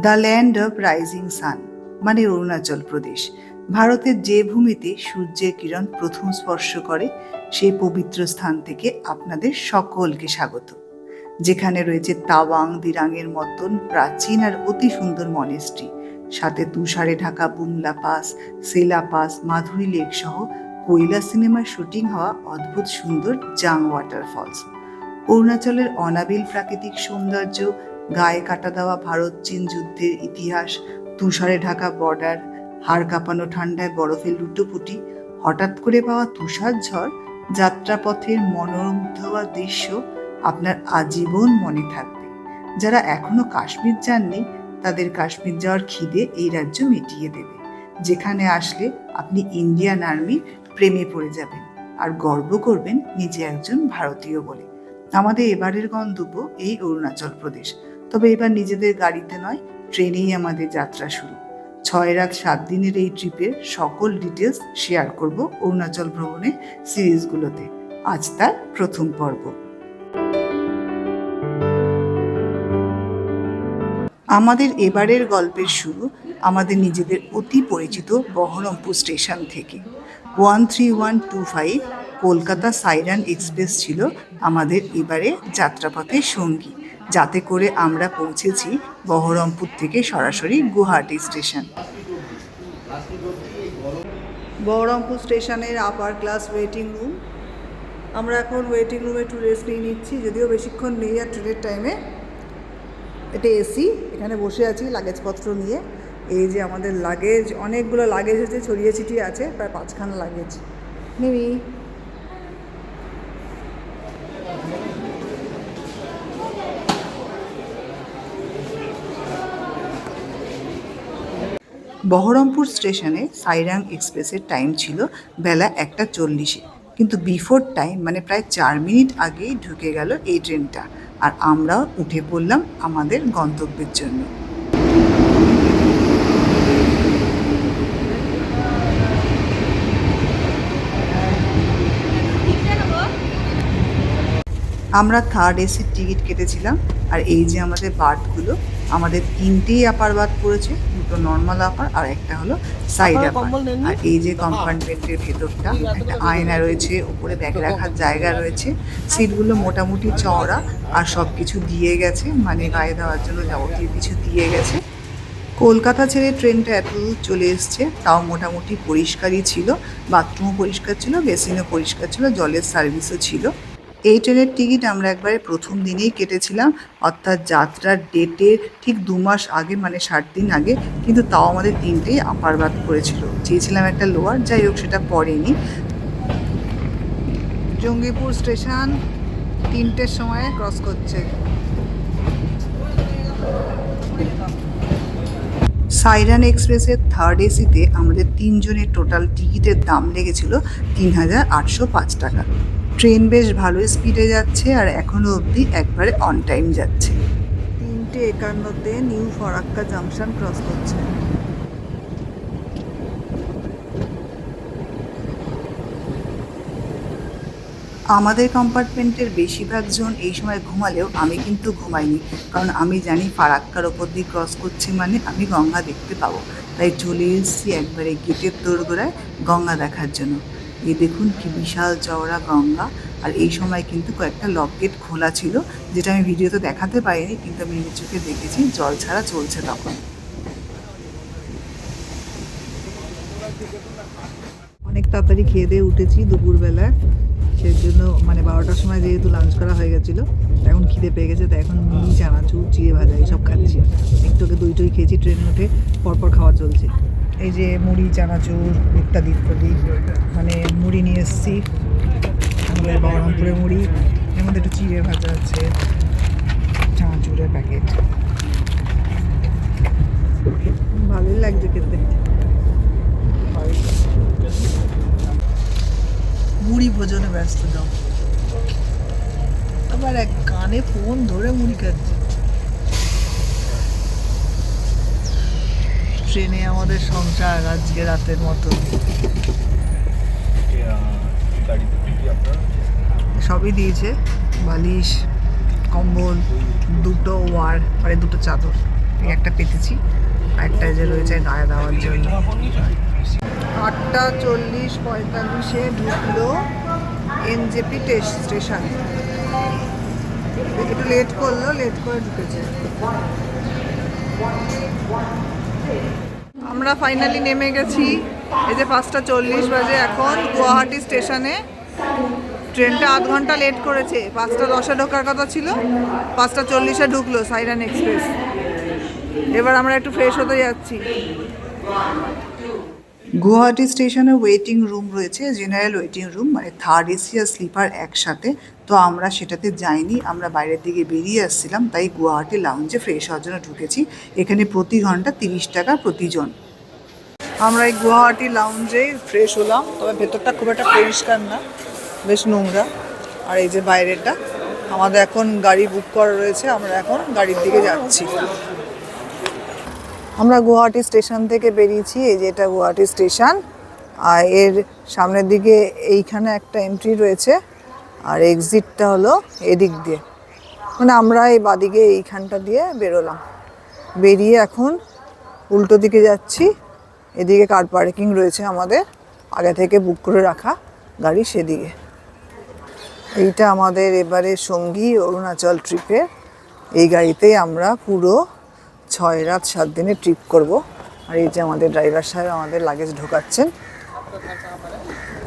The land of rising sun মানে অরুণাচল প্রদেশ। ভারতের যে ভূমিতে সূর্যের কিরণ প্রথম স্পর্শ করে সেই পবিত্র স্থান থেকে আপনাদের সকলকে স্বাগত। যেখানে রয়েছে তাওয়াং দিরাংয়ের মতন প্রাচীন আর অতি সুন্দর মনেস্ট্রি, সাথে তুষারে ঢাকা বুমলা পাস, সেলা পাস, মাধুরী লেক সহ কৈলা সিনেমার শুটিং হওয়া অদ্ভুত সুন্দর জাং ওয়াটারফলস। অরুণাচলের অনাবিল প্রাকৃতিক সৌন্দর্য, গায়ে কাটা দেওয়া ভারত চীন যুদ্ধের ইতিহাস, তুষারে ঢাকা বর্ডার, হাড় কাঁপানো ঠান্ডায় বরফের লুটোপুটি, হঠাৎ করে পাওয়া তুষার ঝড়, যাত্রাপথের মনোরম দেওয়া দৃশ্য আপনার আজীবন মনে থাকবে। যারা এখনো কাশ্মীর যাননি তাদের কাশ্মীর যাওয়ার খিদে এই রাজ্য মিটিয়ে দেবে, যেখানে আসলে আপনি ইন্ডিয়ান আর্মির প্রেমে পড়ে যাবেন আর গর্ব করবেন নিজে একজন ভারতীয় বলে। আমাদের এবারের গন্তব্য এই অরুণাচল প্রদেশ, তবে এবার নিজেদের গাড়িতে নয়, ট্রেনেই আমাদের যাত্রা শুরু। 6 রাত 7 দিনের এই ট্রিপের সকল ডিটেলস শেয়ার করব অরুণাচল ভ্রমণের সিরিজগুলোতে। আজ তার প্রথম পর্ব। আমাদের এবারের গল্পের শুরু আমাদের নিজেদের অতি পরিচিত বহরমপুর স্টেশন থেকে। 13125 কলকাতা সাইরান এক্সপ্রেস ছিল আমাদের এবারে যাত্রাপথের সঙ্গী, যাতে করে আমরা পৌঁছেছি বহরমপুর থেকে সরাসরি গুয়াহাটি স্টেশন। বহরমপুর স্টেশনের আপার ক্লাস ওয়েটিং রুম। আমরা এখন ওয়েটিং রুমে একটু রেস্ট নিয়ে নিচ্ছি, যদিও বেশিক্ষণ নেই আর ট্রেনের টাইমে। এটা এসি, এখানে বসে আছি লাগেজপত্র নিয়ে। এই যে আমাদের লাগেজ, অনেকগুলো লাগেজ আছে, ছড়িয়ে ছিটিয়ে আছে, প্রায় 5খানা লাগেজ। মিমি বহরমপুর স্টেশনে সাইরাং এক্সপ্রেসের টাইম ছিল বেলা 1:40, কিন্তু বিফোর টাইম মানে প্রায় 4 মিনিট আগেই ঢুকে গেল এই ট্রেনটা, আর আমরাও উঠে পড়লাম আমাদের গন্তব্যের জন্য। আমরা থার্ড এসির টিকিট কেটেছিলাম, আর এই যে আমাদের বার্থগুলো, আমাদের 3টেই আপার বার্থ পড়েছে, 2টো নর্মাল আপার আর একটা হলো সাইড আপার। আর এই যে কম্পার্টমেন্টের ভেতরটা, একটা আয়না রয়েছে, উপরে ব্যাগ রাখার জায়গা রয়েছে, সিটগুলো মোটামুটি চওড়া আর সব কিছু দিয়ে গেছে, মানে গায়ে দেওয়ার জন্য যাবতীয় কিছু দিয়ে গেছে। কলকাতা ছেড়ে ট্রেনটা এত দূর চলে এসছে, তাও মোটামুটি পরিষ্কারই ছিল, বাথরুমও পরিষ্কার ছিল, বেসিনও পরিষ্কার ছিল, জলের সার্ভিসও ছিল। এই ট্রেনের টিকিট আমরা একবারে প্রথম দিনেই কেটেছিলাম, অর্থাৎ যাত্রার ডেটের ঠিক 2 মাস আগে, মানে 60 দিন আগে, কিন্তু তাও আমাদের 3টেই আপার বার্থ পড়েছিল। চেয়েছিলাম একটা লোয়ার, যাই হোক সেটা পড়েনি। জঙ্গিপুর স্টেশন 3টের সময় ক্রস করছে। সাইরান এক্সপ্রেসের থার্ড এসিতে আমাদের 3 জনের টোটাল টিকিটের দাম লেগেছিল 3805 টাকা। ট্রেন বেশ ভালোই স্পিডে যাচ্ছে আর এখনও অবধি একবারে অন টাইম যাচ্ছে। 3:51-তে নিউ ফরাক্কা জাংশন ক্রস করছে। আমাদের কম্পার্টমেন্টের বেশিরভাগ জন এই সময় ঘুমালেও আমি কিন্তু ঘুমাইনি, কারণ আমি জানি ফারাক্কার ওপর দিয়ে ক্রস করছি মানে আমি গঙ্গা দেখতে পাবো, তাই চলে এসেছি একবারে গেটের দোরগোড়ায় গঙ্গা দেখার জন্য। এই দেখুন কি বিশাল চওড়া গঙ্গা, আর এই সময় কিন্তু কয়েকটা লক গেট খোলা ছিল, যেটা আমি ভিডিওতে দেখাতে পারিনি, কিন্তু আমি নিজের চোখে দেখেছি জল ছাড়া চলছে তখন। অনেক তাড়াতাড়ি খেয়ে দিয়ে উঠেছি দুপুরবেলায়, সেই জন্য মানে 12টার সময় যেহেতু লাঞ্চ করা হয়ে গেছিলো, এখন খিদে পেয়ে গেছে, তাই এখন মুড়ি চানাচুর চিড়ে ভাজা এইসব খাচ্ছি। একটু আগে দই টই খেয়েছি, ট্রেনে উঠে পরপর খাওয়া চলছে। এই যে মুড়ি চানাচুর ইত্যাদি ইত্যাদি, মানে মুড়ি নিয়ে এসেছি, আমাদের বহরমপুরের মুড়ি, এর মধ্যে একটু চিড়ে ভাজা আছে, চানাচুরের প্যাকেট। ভালোই লাগছে খেতে। মুড়ি ভোজনে ব্যস্ত যাও, আবার এক কানে ফোন ধরে মুড়ি খাচ্ছে। ট্রেনে আমাদের সংসার আজকে রাতের মতো। সবই দিয়েছে, বালিশ, কম্বল, 2টো ওয়ার, মানে 2টো চাদর। এই একটা পেতেছি, আর একটা যে রয়েছে গায়ে দেওয়ার জন্য। 8:40-45-এ ঢুকলো এনজেপি স্টেশন। একটু লেট করলো, লেট করে ঢুকেছে। আমরা ফাইনালি নেমে গেছি। এই যে 5:40 বাজে এখন গুয়াহাটি স্টেশনে। ট্রেনটা আধ ঘন্টা লেট করেছে, 5:10-এ ঢোকার কথা ছিল, 5:40-এ ঢুকলো সাইরান এক্সপ্রেস। এবার আমরা একটু ফ্রেশ হতে যাচ্ছি। গুয়াহাটি স্টেশনে ওয়েটিং রুম রয়েছে, জেনারেল ওয়েটিং রুম, মানে থার্ড এসি আর স্লিপার একসাথে। তো আমরা সেটাতে যাইনি, আমরা বাইরের দিকে বেরিয়ে আসছিলাম, তাই গুয়াহাটি লাউঞ্জে ফ্রেশ হওয়ার জন্য ঢুকেছি। এখানে প্রতি ঘন্টা 30 টাকা প্রতিজন। আমরা এই গুয়াহাটি লাউঞ্জে ফ্রেশ হলাম, তবে ভেতরটা খুব একটা পরিষ্কার না, বেশ নোংরা। আর এই যে বাইরেটা, আমাদের এখন গাড়ি বুক করা রয়েছে, আমরা এখন গাড়ির দিকে যাচ্ছি। আমরা গুয়াহাটি স্টেশন থেকে বেরিয়েছি, এই যে এটা গুয়াহাটি স্টেশন। আর এর সামনের দিকে এইখানে একটা এন্ট্রি রয়েছে, আর এক্সিটটা হলো এদিক দিয়ে, মানে আমরা এই বাদিকে এইখানটা দিয়ে বেরোলাম। বেরিয়ে এখন উল্টো দিকে যাচ্ছি, এদিকে কার পার্কিং রয়েছে আমাদের আগে থেকে বুক করে রাখা গাড়ি, সেদিকে। এইটা আমাদের এবারে সঙ্গী অরুণাচল ট্রিপে। এই গাড়িতেই আমরা পুরো 6 রাত 7 দিনের ট্রিপ করব। আর এই যে আমাদের ড্রাইভার সাহেব আমাদের লাগেজ ঢোকাচ্ছেন।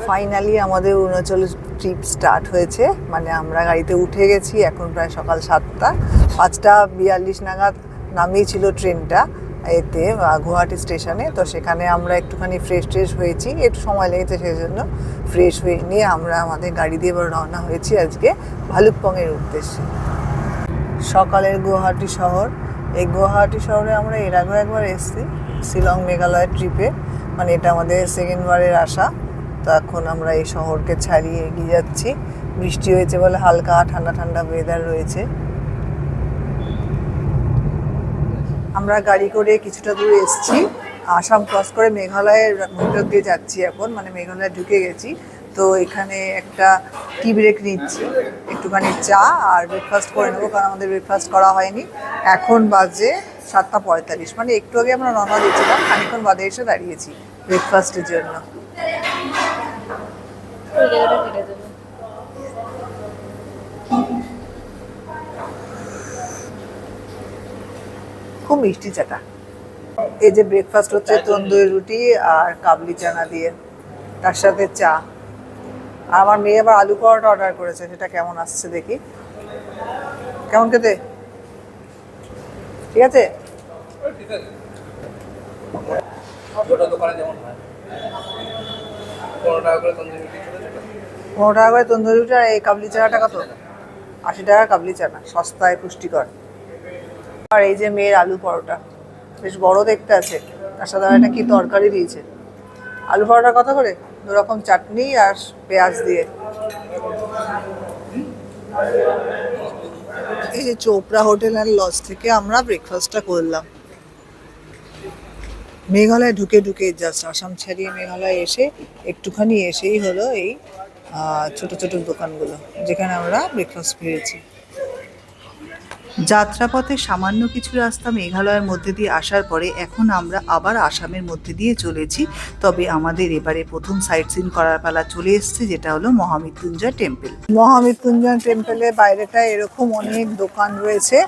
ফাইনালি আমাদের অরুণাচল ট্রিপ স্টার্ট হয়েছে, মানে আমরা গাড়িতে উঠে গেছি। এখন প্রায় সকাল 7টা, 5:42 নাগাদ নামিয়েছিল ট্রেনটা এতে গুয়াহাটি স্টেশনে। তো সেখানে আমরা একটুখানি ফ্রেশ হয়েছি, একটু সময় লেগেছে, সেই জন্য ফ্রেশ হয়ে নিয়ে আমরা আমাদের গাড়ি দিয়ে এবার রওনা হয়েছি আজকে ভালুকপংয়ের উদ্দেশ্যে। সকালের গুয়াহাটি শহর, এই গুয়াহাটি শহরে আমরা এর আগেও একবার এসেছি শিলং মেঘালয় ট্রিপে, মানে এটা আমাদের সেকেন্ডবারের আসা। তো এখন আমরা এই শহরকে ছাড়িয়ে এগিয়ে যাচ্ছি। বৃষ্টি হয়েছে বলে হালকা ঠান্ডা ঠান্ডা ওয়েদার রয়েছে। আমরা গাড়ি করে কিছুটা দূর এসেছি, আসাম ক্রস করে মেঘালয়ের ভিতর দিয়ে যাচ্ছি এখন, মানে মেঘালয়ে ঢুকে গেছি। তো এখানে একটা টি ব্রেক নিচ্ছি, একটুখানি চা আর ব্রেকফাস্ট করে নেবো, কারণ আমাদের ব্রেকফাস্ট করা হয়নি। এখন বাজে 7:45, মানে একটু আগে আমরা রওনা দিয়েছিলাম, খানিক্ষণ বাদে এসে দাঁড়িয়েছি ব্রেকফাস্টের জন্য। খুব মিষ্টি চাটা। এই যে ব্রেকফাস্ট হচ্ছে তন্দুরি রুটি আর কাবলি চানা দিয়ে, তার সাথে চা। আর আমার মেয়ে আবার আলু পরোটা অর্ডার করেছে, সেটা কেমন আসছে দেখি। কেমন খেতে? ঠিক আছে। 15 টাকা করে তন্দুরি রুটি, আর এই কাবলি চানাটা কত? 80 টাকা কাবলি চানা, সস্তায় পুষ্টিকর। আর এই যে মেয়ের আলু পরোটা, বেশ বড় দেখতে আছে, তার সাথে একটা কি তরকারি দিয়েছে। আলু পরোটা কত করে? 2 রকম চাটনি আর পেঁয়াজ দিয়ে। এই যে চোপড়া হোটেল অ্যান্ড লজ থেকে আমরা ব্রেকফাস্টটা করলাম। মেঘালয় ঢুকে জাস্ট আসাম ছাড়িয়ে মেঘালয় এসে একটুখানি এসেই হলো এই ছোট ছোট দোকানগুলো, যেখানে আমরা ব্রেকফাস্ট পেয়েছি। যাত্রাপথে সামান্য কিছু রাস্তা মেঘালয়ের মধ্যে দিয়ে আসার পরে এখন আমরা আবার আসামের মধ্যে দিয়ে চলেছি। তবে আমাদের এবারে প্রথম সাইট সিন করার পালা চলে এসেছে, যেটা হলো মহামৃত্যুঞ্জয় টেম্পল। মহামৃত্যুঞ্জয় টেম্পলের বাইরেটা এরকম অনেক দোকান রয়েছে,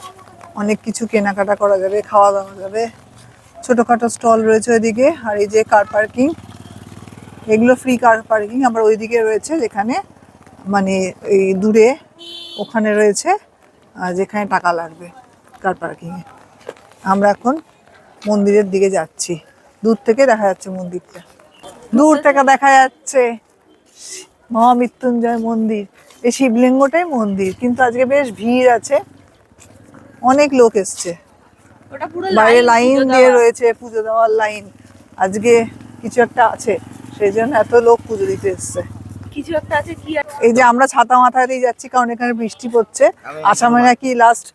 অনেক কিছু কেনাকাটা করা যাবে, খাওয়া দাওয়া যাবে, ছোটোখাটো স্টল রয়েছে ওইদিকে। আর এই যে কার পার্কিং, এগুলো ফ্রি কার পার্কিং। আবার ওইদিকে রয়েছে যেখানে মানে এই দূরে, ওখানে রয়েছে যেখানে টাকা লাগবে কার পার্কিংয়ে। আমরা এখন মন্দিরের দিকে যাচ্ছি, দূর থেকে দেখা যাচ্ছে মন্দিরটা, দূর থেকে দেখা যাচ্ছে মহামৃত্যুঞ্জয় মন্দির। এই শিবলিঙ্গটাই মন্দির, কিন্তু আজকে বেশ ভিড় আছে, অনেক লোক এসছে, বাইরে লাইন দিয়ে রয়েছে, পুজো দেওয়ার লাইন। আজকে কিছু একটা আছে, সেই জন্য এত লোক পুজো দিতে এসছে। কিছু একটা আছে কি? এই যে আমরা ছাতা মাথায় দিয়ে যাচ্ছি, কারণ এখানে বৃষ্টি পড়ছে। আসামে নাকি লাস্ট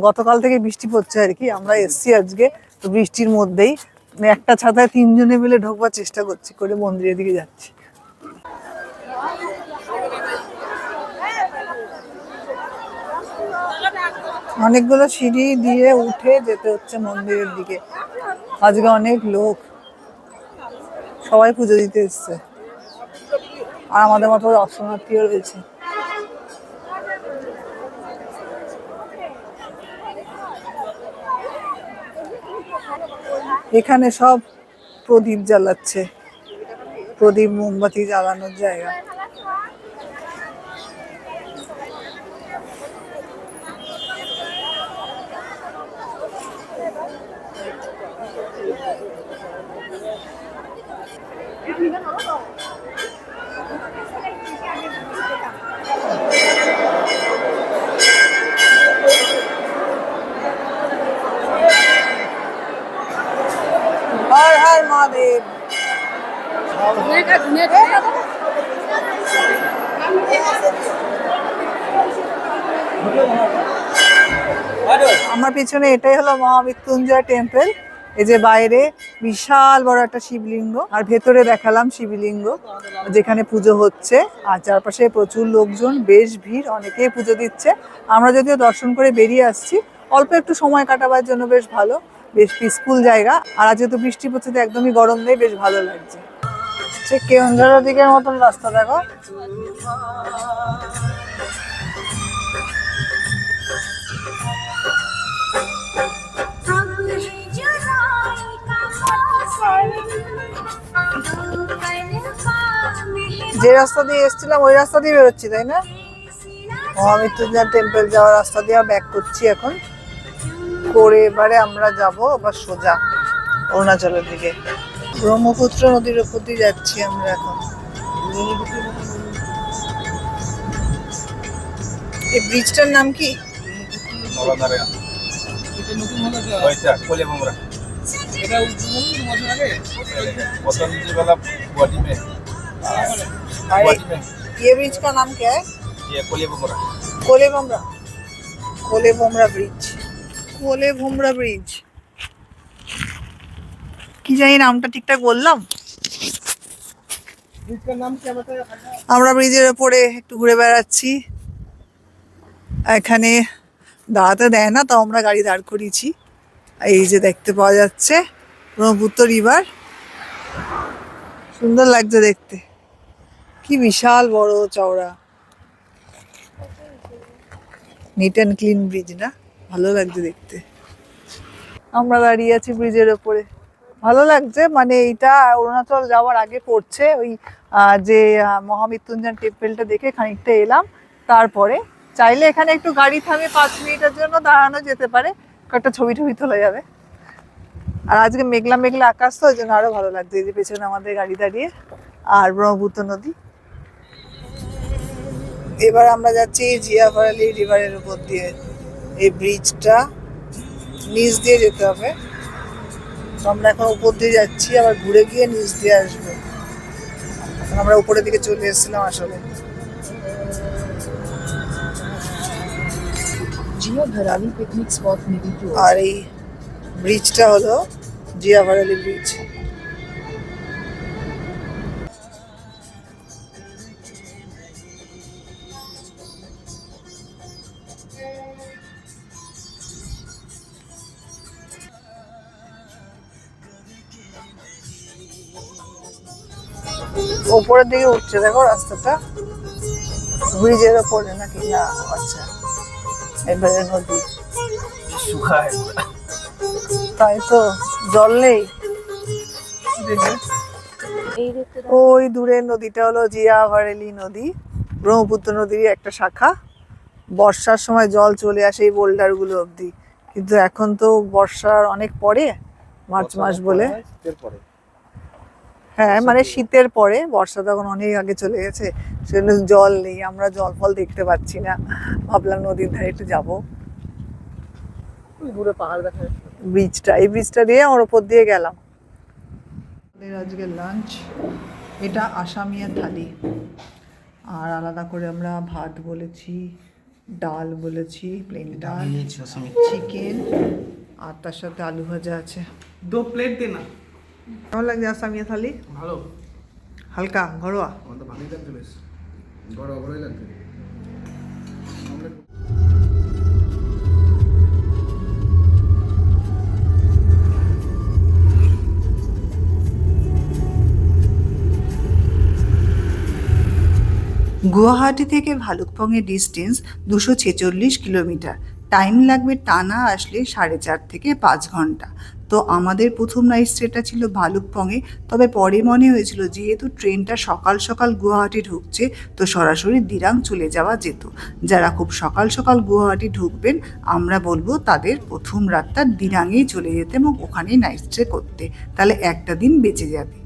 গতকাল থেকে বৃষ্টি পড়ছে আর কি। আমরা এসছি আজকে তো বৃষ্টির মধ্যেই, একটা ছাতায় 3 জনে মিলে ঢোকবার চেষ্টা করছি করে মন্দিরের দিকে যাচ্ছি। অনেকগুলো সিঁড়ি দিয়ে উঠে যেতে হচ্ছে মন্দিরের দিকে। আজকে অনেক লোক, সবাই পুজো দিতে এসছে, আর আমাদের মতো দর্শনার্থীও রয়েছে। এখানে সব প্রদীপ জ্বালাচ্ছে, প্রদীপ মোমবাতি জ্বালানোর জায়গা। হর হর মহাদেব। আমার পিছনে এটাই হলো মহামৃত্যুঞ্জয় টেম্পল। এই যে বাইরে বিশাল বড় একটা শিবলিঙ্গ, আর ভেতরে দেখালাম শিবলিঙ্গ যেখানে পুজো হচ্ছে, আর চারপাশে প্রচুর লোকজন, বেশ ভিড়, অনেকেই পুজো দিচ্ছে। আমরা যদিও দর্শন করে বেরিয়ে আসছি, অল্প একটু সময় কাটাবার জন্য বেশ ভালো, বেশ পিসফুল জায়গা। আর আজকে তো বৃষ্টি পড়ছে, তো একদমই গরম নেই, বেশ ভালো লাগছে। সে কেওনঝড়ের দিকের মতন রাস্তা দেখো। যে রাস্তা দিয়ে এসেছিলাম ওই রাস্তা দিয়ে বেরোচ্ছি, তাই না? মহামৃত্যুঞ্জয় টেম্পল যাওয়ার রাস্তা দিয়ে ব্যাক করছি এখন করে। এবারে আমরা যাব আবার সোজা অরুণাচলের দিকে। ব্রহ্মপুত্র নদীর উপর দিয়ে যাচ্ছি আমরা এখন। এই ব্রিজটার নাম কি? ये ब्रिज का नाम क्या है? ये कोलेबमरा। कोलेबमरा, कोलेबमरा ब्रिज, कोलेबमरा ब्रिज। কি জানি নামটা ঠিকঠাক বললাম? ब्रिज नाम क्या बताया? আমরা ব্রিজের উপরে একটু ঘুরে বেড়াচ্ছি। এখানে দাঁড়াতে দেয় না, তাও আমরা গাড়ি দাঁড় করিয়েছি। এই যে দেখতে পাওয়া যাচ্ছে ব্রহ্মপুত্র রিভার, সুন্দর লাগছে দেখতে। কি বিশাল বড় চওড়া, নিট অ্যান্ড ক্লিন ব্রিজ না? ভালো লাগছে দেখতে। আমরা দাঁড়িয়ে আছি ব্রিজের ওপরে, ভালো লাগছে। মানে এইটা অরুণাচল যাওয়ার আগে পড়ছে, ওই যে মহামৃত্যুঞ্জয় টেম্পলটা দেখে খানিকটা এলাম। তারপরে চাইলে এখানে একটু গাড়ি থামে 5 মিনিটের জন্য দাঁড়ানো যেতে পারে, একটা ছবি টবি তোলা যাবে। আর আজকে মেঘলা মেঘলা আকাশ, তো ওই জন্য আরো ভালো লাগছে। এই যে পেছনে আমাদের গাড়ি দাঁড়িয়ে, আর ব্রহ্মপুত্র নদী। এবার আমরা যাচ্ছি জিয়াভারালি রিভারের উপর দিয়ে। এই ব্রিজটা নিচ দিয়ে যেতে হবে, আমরা এখন উপর দিয়ে যাচ্ছি, আবার ঘুরে গিয়ে নিচ দিয়ে আসবো। আমরা উপরের দিকে চলে এসেছিলাম আসলে। জিয়াভারালি পিকনিক স্পট মেবি ক্লোজ। আর এই ব্রিজটা হলো জিয়াভারালি ব্রিজ। ওপরের দিকে উঠছে দেখো রাস্তাটা, ব্রিজের ওপরে নাকি? না, আচ্ছা, এবারে নদী सुखा है। তাই তো, জল নেই। ওই দূরের নদীটা হলো জিয়াভারেলি নদী, ব্রহ্মপুত্র নদীর একটা শাখা। বর্ষার সময় জল চলে আসে এই বোল্ডার গুলো অব্দি, কিন্তু এখন তো বর্ষার অনেক পরে, মার্চ মাস বলে। হ্যাঁ, মানে শীতের পরে, বর্ষা তখন অনেক আগে চলে গেছে, সেজন্য জল নেই, আমরা জল ফল দেখতে পাচ্ছি না। ভাবলাম নদীর ধারে একটু যাবো। দূরে পাহাড় দেখা যাচ্ছে। ব্রিজটা, এই ব্রিজটা দিয়ে আমার ওপর দিয়ে গেলাম। আজকে লাঞ্চ এটা আসামিয়া থালি, আর আলাদা করে আমরা ভাত বলেছি, ডাল বলেছি, প্লেন ডাল, চিকেন, আর তার সাথে আলু ভাজা আছে। 2 প্লেট দেনা। কেমন লাগছে আসামিয়া থালি? ভালো, হালকা ঘরোয়া। আমার তো ভালোই লাগছে, বেশ ঘরোয়া ঘরোই লাগছে। গুয়াহাটি থেকে ভালুকপংয়ের ডিস্টেন্স 246 কিলোমিটার। টাইম লাগবে টানা আসলে 4.5 থেকে 5 ঘন্টা। তো আমাদের প্রথম নাইট স্টেটা ছিল ভালুকপংয়ে, তবে পরে মনে হয়েছিল যেহেতু ট্রেনটা সকাল সকাল গুয়াহাটি ঢুকছে তো সরাসরি দিরাং চলে যাওয়া যেত। যারা খুব সকাল সকাল গুয়াহাটি ঢুকবেন আমরা বলবো তাদের প্রথম রাতটা দিরাঙেই চলে যেতে এবং ওখানেই নাইট স্টে করতে, তাহলে একটা দিন বেঁচে যাবে।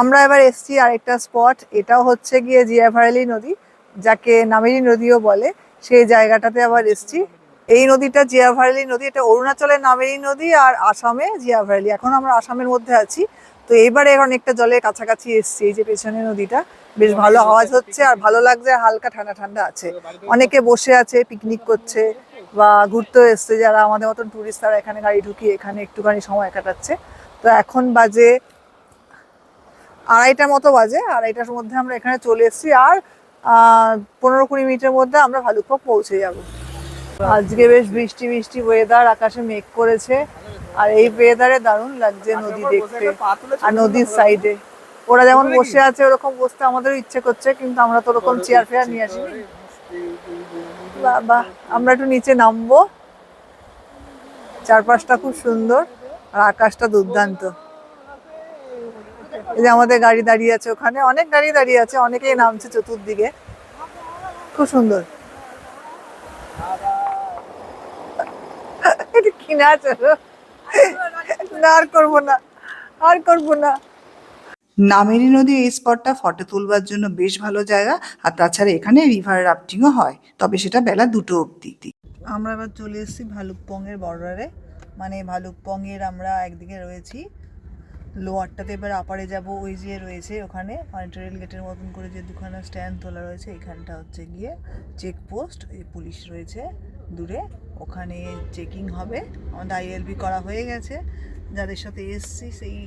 আমরা এবার এসছি আরেকটা স্পট, এটাও হচ্ছে গিয়ে জিয়াভারেলি নদী, যাকে নামেরি নদীও বলে, সেই জায়গাটাতে আবার এসছি। এই নদীটা জিয়াভারেলি নদী, এটা অরুণাচলের নামেরি নদী আর আসামে জিয়াভারেলি। এখন আমরা আসামের মধ্যে আছি, তো এইবারে অনেকটা জলের কাছাকাছি এসছি। এই যে পেছনে নদীটা, বেশ ভালো আওয়াজ হচ্ছে আর ভালো লাগছে, হালকা ঠান্ডা ঠান্ডা আছে। অনেকে বসে আছে, পিকনিক করছে বা ঘুরতেও এসছে, যারা আমাদের মতন টুরিস্ট তারা এখানে গাড়ি ঢুকিয়ে এখানে একটুখানি সময় কাটাচ্ছে। তো এখন বাজে 2:30টার মতো বাজে, 2:30টার মধ্যে আমরা এখানে চলে এসেছি আর 15-20 মিনিটের মধ্যে আমরা ভালুকপং পৌঁছে যাব। আজকে বেশ বৃষ্টি বৃষ্টি ওয়েদার, আকাশে মেঘ করেছে আর এই ওয়েদারে দারুণ লাগছে নদী দেখতে। আর নদীর সাইডে ওরা যেমন বসে আছে ওরকম বসতে আমাদেরও ইচ্ছে করছে, কিন্তু আমরা তো ওরকম চেয়ার ফেয়ার নিয়ে আসিনি। বাহ, আমরা একটু নিচে নামবো। চারপাশটা খুব সুন্দর আর আকাশটা দুর্দান্ত। এই যে আমাদের গাড়ি দাঁড়িয়ে আছে, ওখানে অনেক গাড়ি দাঁড়িয়ে আছে, অনেকেই নামছে চতুর্দিকে, খুব সুন্দর। এটা কি নাচ হলো? না আর করবো না, আর করবো না। নামেরি নদী এই স্পটটা ফটো তুলবার জন্য বেশ ভালো জায়গা, আর তাছাড়া এখানে রিভার রাফটিংও হয়, তবে সেটা বেলা 2টো অবধি। আমরা এবার চলে এসেছি ভালুকপংয়ের বর্ডারে, মানে ভালুকপংয়ের আমরা একদিকে রয়েছি, লোয়ারটাতে এবার আপারে যাব। ওই যে রয়েছে ওখানে রেল গেটের মতন করে যে দুখানা স্ট্যান্ড তোলা রয়েছে, এখানটা হচ্ছে গিয়ে চেকপোস্ট, এই পুলিশ রয়েছে দূরে, ওখানে চেকিং হবে। আমাদের আইএলপি করা হয়ে গেছে, যাদের সাথে এসছি সেই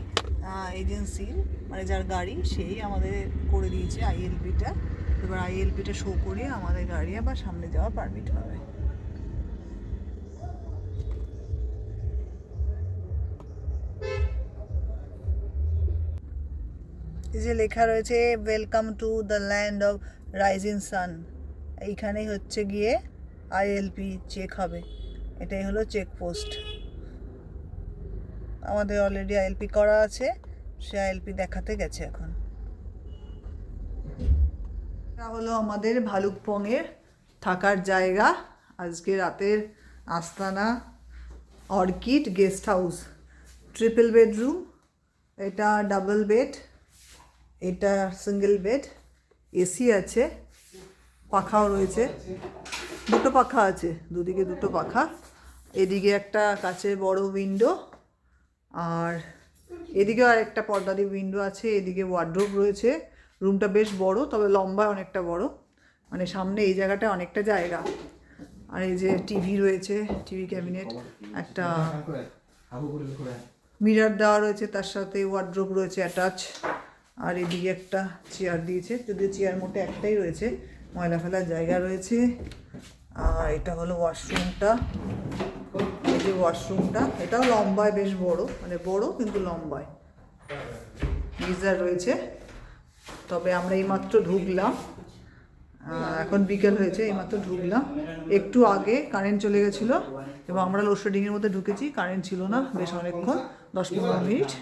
এজেন্সির মানে যার গাড়ি সেই আমাদের করে দিয়েছে আইএলপিটা। এবার আইএলপিটা শো করে আমাদের গাড়ি আবার সামনে যাওয়ার পারমিট হবে। এই যে লেখা রয়েছে welcome to the land of rising sun, এইখানেই হচ্ছে গিয়ে আইএলপি চেক হবে। এটাই হলো চেকপোস্ট। আমাদের অলরেডি আইএলপি করা আছে, সে আইএলপি দেখাতে গেছে এখন। এটা হলো আমাদের ভালুকপংয়ের থাকার জায়গা, আজকে রাতের আস্তানা অর্কিড গেস্ট হাউস। 3 বেডরুম, এটা ডাবল বেড, এটা সিঙ্গেল বেড, এসি আছে, পাখাও রয়েছে, 2টো পাখা আছে, দুদিকে 2টো পাখা, এদিকে একটা কাচের বড় উইন্ডো আর এদিকেও আর একটা পর্দাদি উইন্ডো আছে, এদিকে ওয়ার্ড্রোব রয়েছে। রুমটা বেশ বড়, তবে লম্বায় অনেকটা বড়, মানে সামনে এই জায়গাটা অনেকটা জায়গা। আর এই যে টিভি রয়েছে, টিভি ক্যাবিনেট, একটা মিরর দেওয়া রয়েছে, তার সাথে ওয়ার্ড্রোব রয়েছে অ্যাটাচ। আর এদিকে একটা চেয়ার দিয়েছে, যদিও চেয়ার মোটে একটাই রয়েছে, ময়লা ফেলার জায়গা রয়েছে। আর এটা হলো ওয়াশরুমটা, এই যে ওয়াশরুমটা, এটাও লম্বায় বেশ বড়, মানে বড় কিন্তু লম্বায়। গিজার রয়েছে, তবে আমরা এইমাত্র ঢুকলাম, এখন বিকেল হয়েছে, এইমাত্র ঢুকলাম। একটু আগে কারেন্ট চলে গেছিলো এবং আমরা লোডশেডিংয়ের মধ্যে ঢুকেছি, কারেন্ট ছিল না বেশ অনেকক্ষণ, 10-15 মিনিট।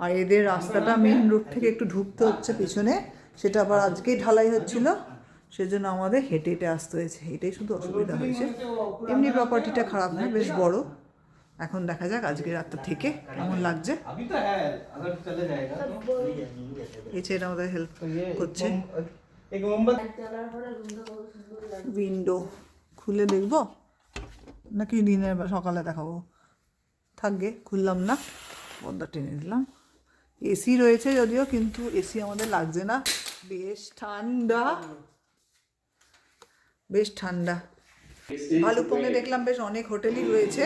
আর এদের রাস্তাটা মেন রোড থেকে একটু ঢুকতে হচ্ছে পিছনে, সেটা আবার আজকেই ঢালাই হচ্ছিল, সেজন্য আমাদের হেঁটে হেঁটে আসতে হয়েছে, এটাই শুধু অসুবিধা হয়েছে। এমনি প্রপার্টিটা খারাপ না, বেশ বড়। এখন দেখা যাক আজকে রাতটা থেকে কেমন লাগছে। এই ছেলেটা আমাদের হেল্প করছে। উইন্ডো খুলে দেখবো নাকি দিনের সকালে দেখাবো? থাকবে, খুললাম না, পর্দা টেনে দিলাম। এসি রয়েছে যদিও, কিন্তু এসি আমাদের লাগছে না, বেশ ঠান্ডা, বেশ ঠান্ডা। ভালুকপংয়ে দেখলাম বেশ অনেক হোটেলই রয়েছে।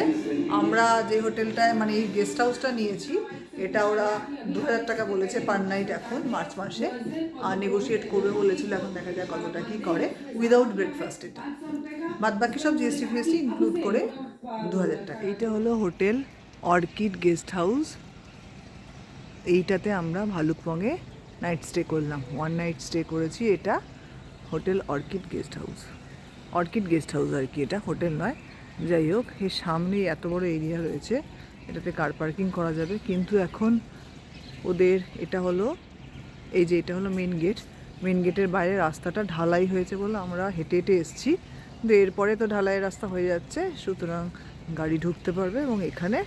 আমরা যে হোটেলটায় মানে এই গেস্ট হাউসটা নিয়েছি, এটা ওরা 2000 টাকা বলেছে পার নাইট এখন মার্চ মাসে, আর নেগোশিয়েট করবে বলেছিল, এখন দেখা যায় কতটা কী করে। উইদাউট ব্রেকফাস্ট এটা, বাদ বাকি সব জিএসটি ফিএসটি ইনক্লুড করে 2000 টাকা। এইটা হলো হোটেল, অর্কিড গেস্ট হাউস, এইটাতে আমরা ভালুকপংয়ে নাইট স্টে করলাম, 1 নাইট স্টে করেছি। এটা hotel Orchid guest house, Orchid guest house আর কি, এটা হোটেল নয়। যাই হোক, এর সামনেই এত বড় এরিয়া রয়েছে, এটাতে কার পার্কিং করা যাবে। কিন্তু এখন ওদের এটা হলো, এই যে এটা হলো মেন গেট, মেন গেটের বাইরে রাস্তাটা ঢালাই হয়েছে বলে আমরা হেঁটে হেঁটে এসেছি। কিন্তু এরপরে তো ঢালাই রাস্তা হয়ে যাচ্ছে, সুতরাং গাড়ি ঢুকতে পারবে এবং এখানে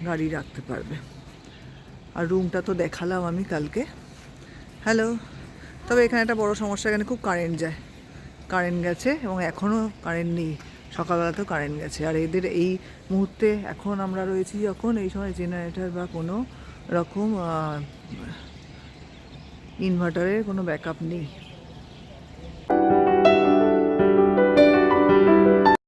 গাড়ি রাখতে পারবে। আর রুমটা তো দেখালাম আমি কালকে। হ্যালো। তবে এখানে একটা বড় সমস্যা, এখানে খুব কারেন্ট যায়, কারেন্ট গেছে এবং এখনও কারেন্ট নেই। সকালবেলাতেও কারেন্ট গেছে। আর এদের এই মুহূর্তে এখন আমরা রয়েছি যখন, এই সময় জেনারেটর বা কোনো রকম ইনভার্টারের কোনো ব্যাকআপ নেই।